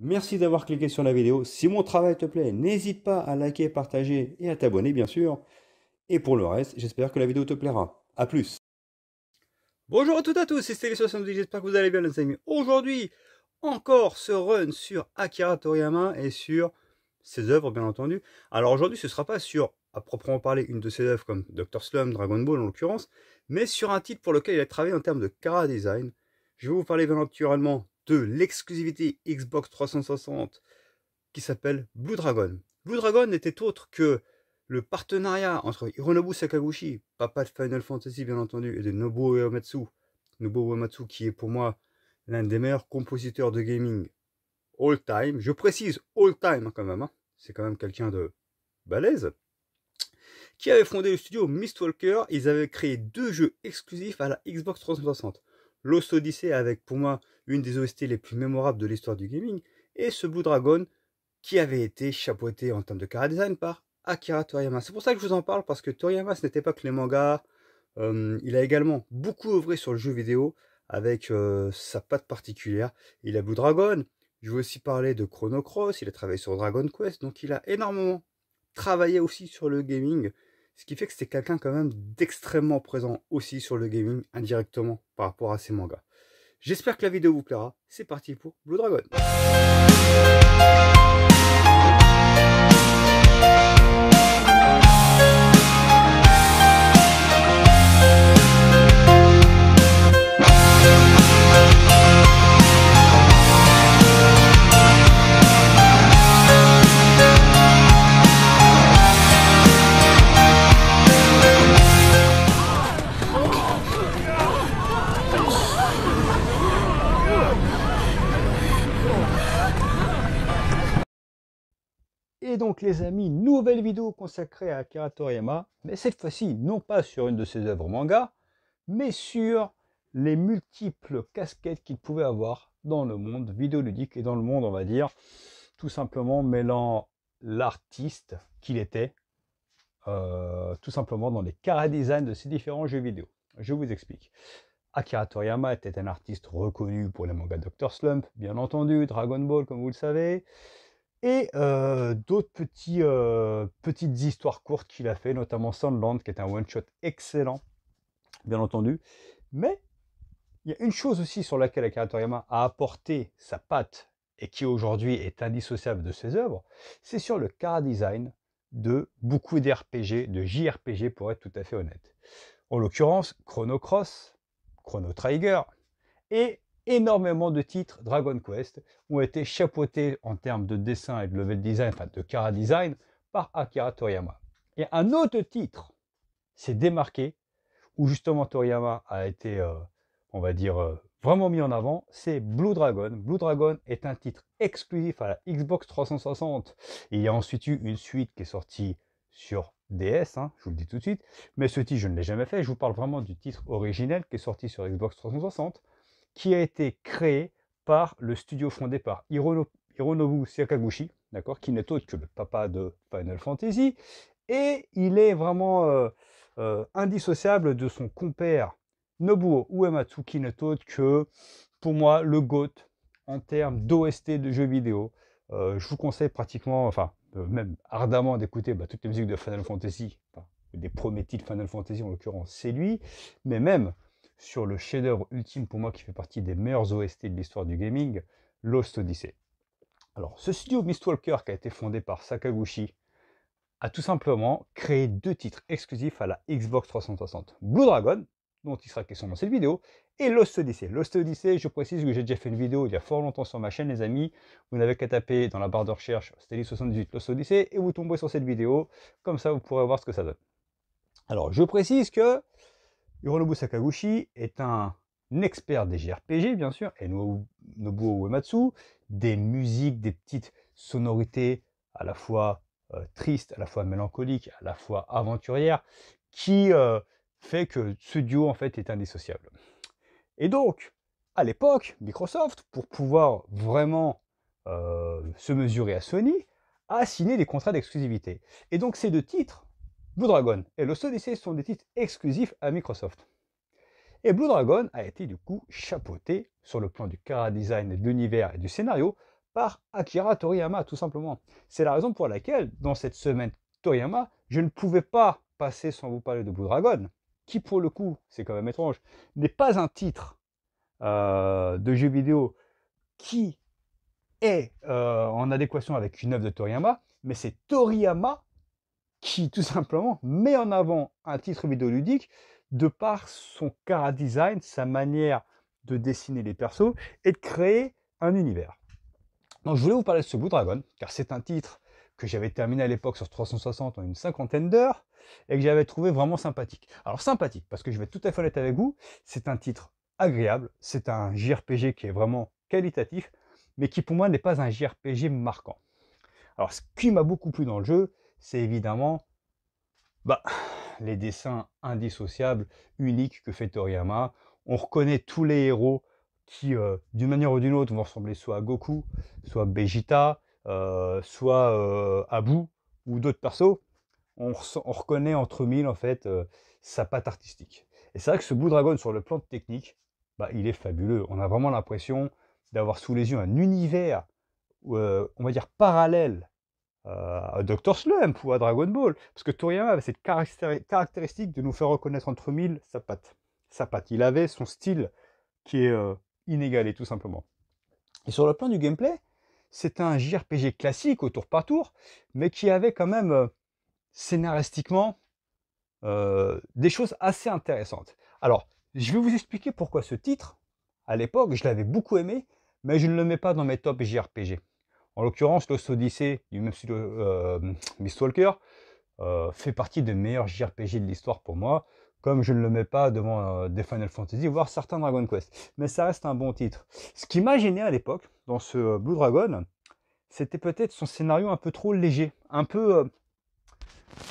Merci d'avoir cliqué sur la vidéo. Si mon travail te plaît, n'hésite pas à liker, partager et à t'abonner, bien sûr. Et pour le reste, j'espère que la vidéo te plaira. A plus. Bonjour à toutes et à tous, c'est Stevie70, j'espère que vous allez bien les amis. Aujourd'hui, encore ce run sur Akira Toriyama et sur ses œuvres, bien entendu. Alors aujourd'hui, ce ne sera pas sur, à proprement parler, une de ses œuvres comme Dr. Slump, Dragon Ball en l'occurrence, mais sur un titre pour lequel il a travaillé en termes de chara design. Je vais vous parler bien naturellement de l'exclusivité Xbox 360 qui s'appelle Blue Dragon. Blue Dragon n'était autre que le partenariat entre Hironobu Sakaguchi, papa de Final Fantasy bien entendu, et de Nobuo Uematsu. Nobuo Uematsu qui est pour moi l'un des meilleurs compositeurs de gaming all time. Je précise all time quand même, hein. C'est quand même quelqu'un de balèze. Qui avait fondé le studio Mistwalker. Ils avaient créé 2 jeux exclusifs à la Xbox 360. Lost Odyssey avec pour moi une des OST les plus mémorables de l'histoire du gaming. Et ce Blue Dragon qui avait été chapeauté en termes de chara design par Akira Toriyama. C'est pour ça que je vous en parle, parce que Toriyama, ce n'était pas que les mangas. Il a également beaucoup œuvré sur le jeu vidéo avec sa patte particulière. Il a Blue Dragon. Je veux aussi parler de Chrono Cross. Il a travaillé sur Dragon Quest. Donc il a énormément travaillé aussi sur le gaming. Ce qui fait que c'était quelqu'un quand même d'extrêmement présent aussi sur le gaming indirectement par rapport à ses mangas. J'espère que la vidéo vous plaira. C'est parti pour Blue Dragon. Et donc les amis, nouvelle vidéo consacrée à Akira Toriyama, mais cette fois-ci non pas sur une de ses œuvres manga, mais sur les multiples casquettes qu'il pouvait avoir dans le monde vidéoludique et dans le monde, on va dire, tout simplement mêlant l'artiste qu'il était, tout simplement dans les chara design de ses différents jeux vidéo. Je vous explique. Akira Toriyama était un artiste reconnu pour les mangas Dr. Slump, bien entendu, Dragon Ball comme vous le savez, et d'autres petites histoires courtes qu'il a fait, notamment Sandland, qui est un one-shot excellent, bien entendu. Mais il y a une chose aussi sur laquelle Akira Toriyama a apporté sa patte et qui aujourd'hui est indissociable de ses œuvres, c'est sur le chara design de beaucoup d'RPG, de JRPG pour être tout à fait honnête. En l'occurrence, Chrono Cross, Chrono Trigger et énormément de titres Dragon Quest ont été chapeautés en termes de dessin et de level design, enfin de chara design, par Akira Toriyama. Et un autre titre s'est démarqué, où justement Toriyama a été, on va dire, vraiment mis en avant, c'est Blue Dragon. Blue Dragon est un titre exclusif à la Xbox 360. Et il y a ensuite eu une suite qui est sortie sur DS, hein, je vous le dis tout de suite. Mais ce titre, je ne l'ai jamais fait. Je vous parle vraiment du titre originel qui est sorti sur Xbox 360, qui a été créé par le studio fondé par Hironobu Sakaguchi, d'accord, qui n'est autre que le papa de Final Fantasy. Et il est vraiment indissociable de son compère Nobuo Uematsu, qui n'est autre que, pour moi, le GOAT en termes d'OST de jeux vidéo. Je vous conseille pratiquement, enfin, même ardemment d'écouter toutes les musiques de Final Fantasy, enfin, des premiers titres Final Fantasy en l'occurrence, c'est lui, mais même sur le chef-d'œuvre ultime pour moi qui fait partie des meilleurs OST de l'histoire du gaming, Lost Odyssey. Alors, ce studio Mistwalker qui a été fondé par Sakaguchi a tout simplement créé 2 titres exclusifs à la Xbox 360. Blue Dragon, dont il sera question dans cette vidéo, et Lost Odyssey. Lost Odyssey, je précise que j'ai déjà fait une vidéo il y a fort longtemps sur ma chaîne, les amis. Vous n'avez qu'à taper dans la barre de recherche Stevie78 Lost Odyssey et vous tomberez sur cette vidéo. Comme ça, vous pourrez voir ce que ça donne. Alors, je précise que Hironobu Sakaguchi est un expert des JRPG, bien sûr, et Nobuo Uematsu, des musiques, des petites sonorités à la fois tristes, à la fois mélancoliques, à la fois aventurières, qui fait que ce duo, en fait, est indissociable. Et donc, à l'époque, Microsoft, pour pouvoir vraiment se mesurer à Sony, a signé des contrats d'exclusivité. Et donc, ces 2 titres, Blue Dragon et Lost Odyssey, sont des titres exclusifs à Microsoft. Et Blue Dragon a été du coup chapeauté sur le plan du chara design, de l'univers et du scénario par Akira Toriyama, tout simplement. C'est la raison pour laquelle, dans cette semaine Toriyama, je ne pouvais pas passer sans vous parler de Blue Dragon, qui pour le coup, c'est quand même étrange, n'est pas un titre de jeu vidéo qui est en adéquation avec une œuvre de Toriyama, mais c'est Toriyama qui tout simplement met en avant un titre vidéoludique de par son chara design, sa manière de dessiner les persos et de créer un univers. Donc je voulais vous parler de ce Blue Dragon, car c'est un titre que j'avais terminé à l'époque sur 360 en une cinquantaine d'heures, et que j'avais trouvé vraiment sympathique. Alors sympathique, parce que je vais être tout à fait honnête avec vous, c'est un titre agréable, c'est un JRPG qui est vraiment qualitatif, mais qui pour moi n'est pas un JRPG marquant. Alors ce qui m'a beaucoup plu dans le jeu, c'est évidemment les dessins indissociables, uniques que fait Toriyama. On reconnaît tous les héros qui, d'une manière ou d'une autre, vont ressembler soit à Goku, soit à Vegeta, soit à Boo, ou d'autres persos. On reconnaît entre mille, en fait, sa patte artistique. Et c'est vrai que ce Blue Dragon, sur le plan technique, il est fabuleux. On a vraiment l'impression d'avoir sous les yeux un univers, on va dire, parallèle à Dr. Slump ou à Dragon Ball. Parce que Toriyama avait cette caractéristique de nous faire reconnaître entre mille sa patte. Sa patte. Il avait son style qui est inégalé, tout simplement. Et sur le plan du gameplay, c'est un JRPG classique au tour par tour, mais qui avait quand même scénaristiquement des choses assez intéressantes. Alors, je vais vous expliquer pourquoi ce titre, à l'époque, je l'avais beaucoup aimé, mais je ne le mets pas dans mes top JRPG. En l'occurrence, Lost Odyssey, du même style Mistwalker, fait partie des meilleurs JRPG de l'histoire pour moi, comme je ne le mets pas devant des Final Fantasy, voire certains Dragon Quest. Mais ça reste un bon titre. Ce qui m'a gêné à l'époque, dans ce Blue Dragon, c'était peut-être son scénario un peu trop léger, un peu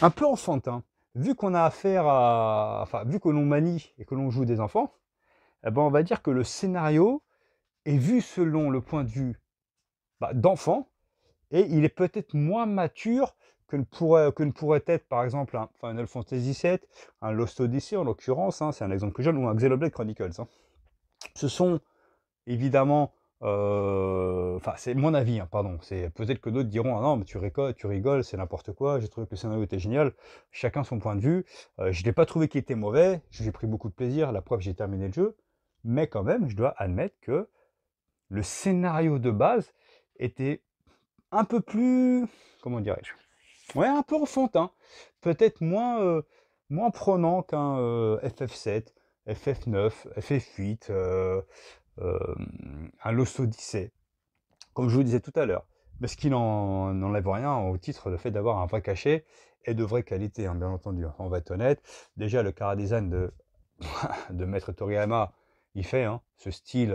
enfantin. Vu qu'on a affaire à... Enfin, vu que l'on manie et que l'on joue des enfants, eh ben on va dire que le scénario est vu selon le point de vue d'enfant, et il est peut-être moins mature que ne pourrait être, par exemple, un Final Fantasy VII, un Lost Odyssey en l'occurrence, c'est un exemple que je donne, ou un Xenoblade Chronicles. Ce sont évidemment, c'est mon avis, pardon, c'est peut-être que d'autres diront: «Ah non, mais tu rigoles, c'est n'importe quoi, j'ai trouvé que le scénario était génial». Chacun son point de vue. Je ne l'ai pas trouvé qu'il était mauvais, j'ai pris beaucoup de plaisir, la preuve, j'ai terminé le jeu, mais quand même, je dois admettre que le scénario de base était un peu plus, comment dirais-je? Ouais, un peu enfantin. Peut-être moins prenant qu'un FF7, FF9, FF8, un Lost Odyssey, comme je vous disais tout à l'heure. Mais ce qui n'enlève rien au titre, le fait d'avoir un vrai cachet et de vraie qualité, bien entendu. On va être honnête. Déjà, le chara design de Maître Toriyama, il fait ce style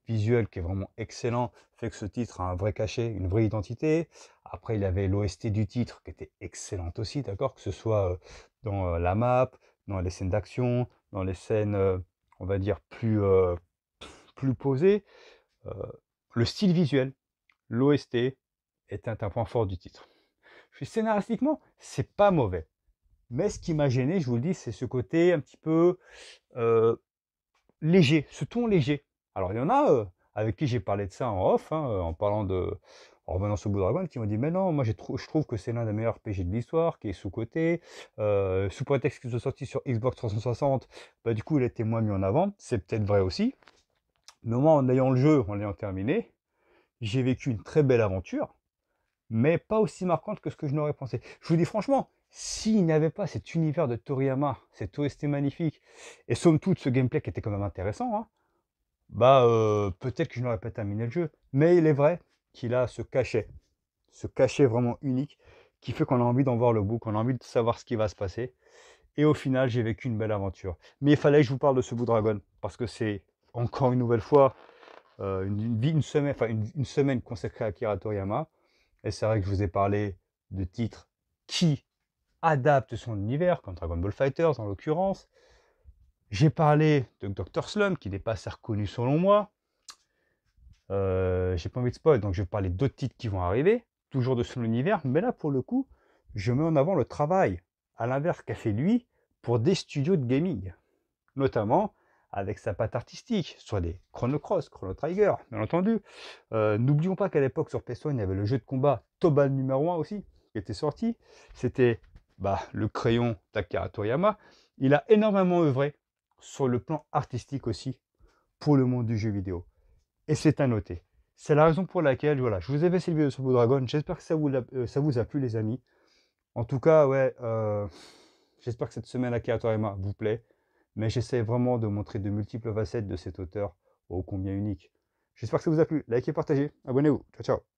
visuel qui est vraiment excellent, fait que ce titre a un vrai cachet, une vraie identité. Après, il avait l'OST du titre qui était excellente aussi, d'accord, que ce soit dans la map, dans les scènes d'action, dans les scènes, on va dire, plus posées. Le style visuel, l'OST, était un point fort du titre. Scénaristiquement, c'est pas mauvais. Mais ce qui m'a gêné, je vous le dis, c'est ce côté un petit peu léger, ce ton léger. Alors il y en a avec qui j'ai parlé de ça en off, en revenant sur Blue Dragon, qui m'ont dit: «Mais non, moi je trouve que c'est l'un des meilleurs RPG de l'histoire, qui est sous-coté, sous prétexte qu'il soit sorti sur Xbox 360, du coup il a été moins mis en avant». C'est peut-être vrai aussi, mais moi en ayant le jeu, en l'ayant terminé, j'ai vécu une très belle aventure, mais pas aussi marquante que ce que je n'aurais pensé. Je vous dis franchement, s'il n'y avait pas cet univers de Toriyama, cet OST magnifique, et somme toute ce gameplay qui était quand même intéressant, peut-être que je n'aurais pas terminé le jeu. Mais il est vrai qu'il a ce cachet vraiment unique, qui fait qu'on a envie d'en voir le bout, qu'on a envie de savoir ce qui va se passer. Et au final, j'ai vécu une belle aventure. Mais il fallait que je vous parle de ce Blue Dragon, parce que c'est encore une nouvelle fois une semaine consacrée à Akira Toriyama. Et c'est vrai que je vous ai parlé de titres qui adaptent son univers, comme Dragon Ball FighterZ en l'occurrence. J'ai parlé de Dr. Slump, qui n'est pas assez reconnu selon moi. J'ai pas envie de spoil, donc je vais parler d'autres titres qui vont arriver, toujours de son univers, mais là pour le coup, je mets en avant le travail, à l'inverse qu'a fait lui, pour des studios de gaming, notamment avec sa patte artistique, soit des Chrono Cross, Chrono Trigger, bien entendu. N'oublions pas qu'à l'époque, sur PS1, il y avait le jeu de combat Tobal numéro 1 aussi, qui était sorti. C'était le crayon d'Akira Toriyama. Il a énormément œuvré sur le plan artistique aussi pour le monde du jeu vidéo. Et c'est à noter. C'est la raison pour laquelle voilà, je vous ai fait cette vidéo sur Blue Dragon. J'espère que ça vous a plu, les amis. En tout cas, ouais, j'espère que cette semaine Akira Toriyama vous plaît. Mais j'essaie vraiment de montrer de multiples facettes de cet auteur ô combien unique. J'espère que ça vous a plu. Likez, partagez, abonnez-vous. Ciao, ciao.